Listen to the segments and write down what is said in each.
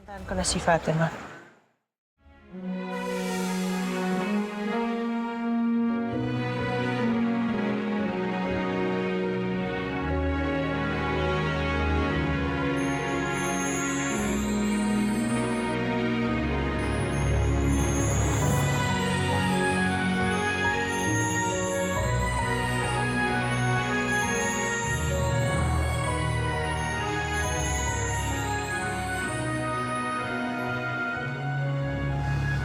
Puntahan ko na si Fatima.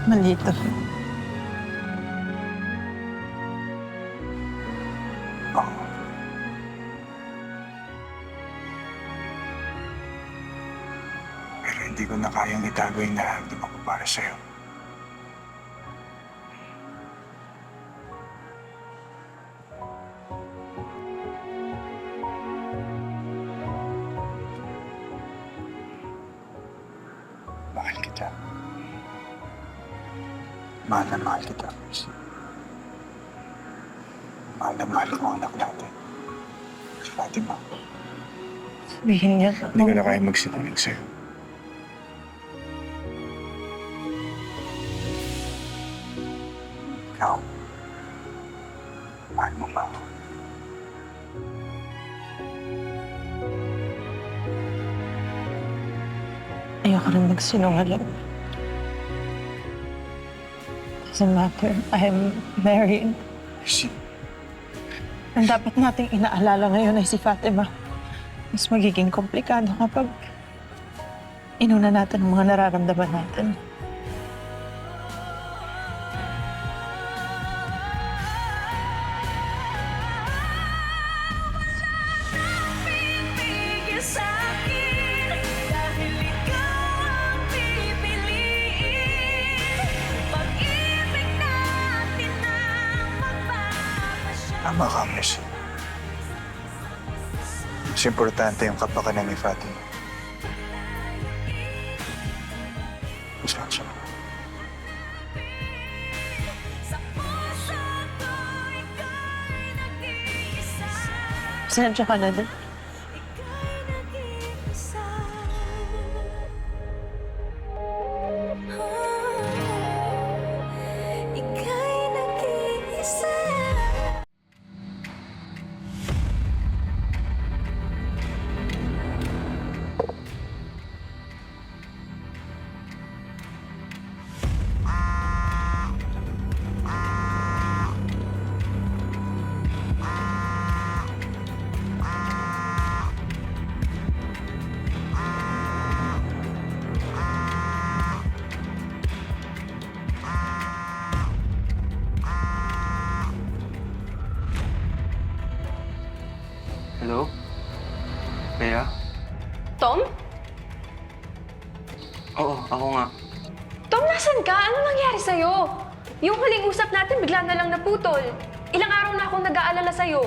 Malito. Oo. Pero hindi ko na kayang itago yung nararamdaman ko para sa'yo. Mahal kita. Mahal na mahal kita, Miss. Mahal na mahal ko ang anak natin. Si Fatima. Sabihin niya. Hindi ko na kaya magsinungaling sa'yo. Ikaw, mahal mo ba ako? Ayoko rin magsinungaling. Doesn't matter. I'm married. Si, Ang dapat nating inaalala ngayon ay si Fatima. Mas magiging komplikado kapag inuna natin ang mga nararamdaman natin. Pipigil sa'kin dahil ikaw ang pipiliin. Pag-ibig natin ang magpapasya. tama ka, Miss. Mas importante yung kapakanan ni Fatima. Pasensya na. Sa puso ko, ika'y nag-iisa. Pasensya ka na din. Ika'y nag-iisa. Ika'y nag-iisa. Hello? Bea? Tom? Oo, ako nga. Tom, nasan ka? Ano nangyari sa'yo? Yung huling usap natin, bigla na lang naputol. Ilang araw na akong nag-aalala sa'yo.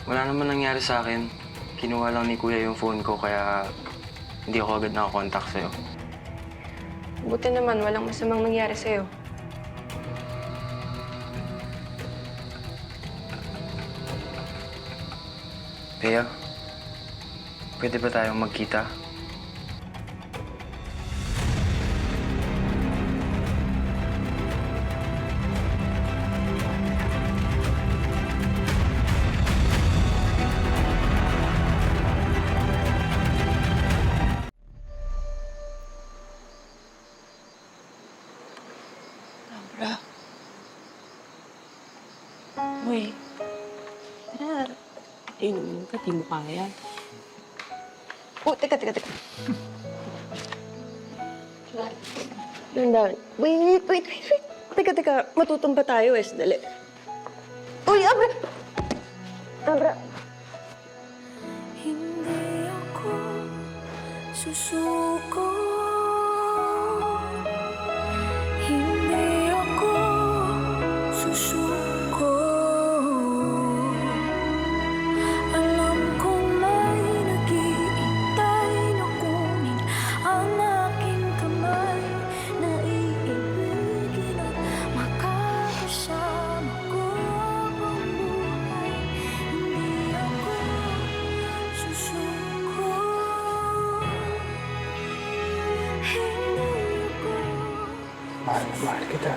Wala naman nangyari sa akin. Kinuha lang ni Kuya yung phone ko kaya hindi ako agad nakakontakt sa'yo. Buti naman, walang masamang nangyari sa'yo. Bea, pwede ba tayong magkita? Bra. Uy. Tara. Inumin ka, di mo kaya. Oh, teka. Dandan. Wait. Teka. Matutumba tayo, Sandali. Uy, Abra! Abra. Hindi ako susuko. Hindi ako susuko. Alam kong may nag-iintay na kunin ang aking kamay na iibigin at makakasama ko habang buhay. Hindi ako susuko. Mahal na mahal kita.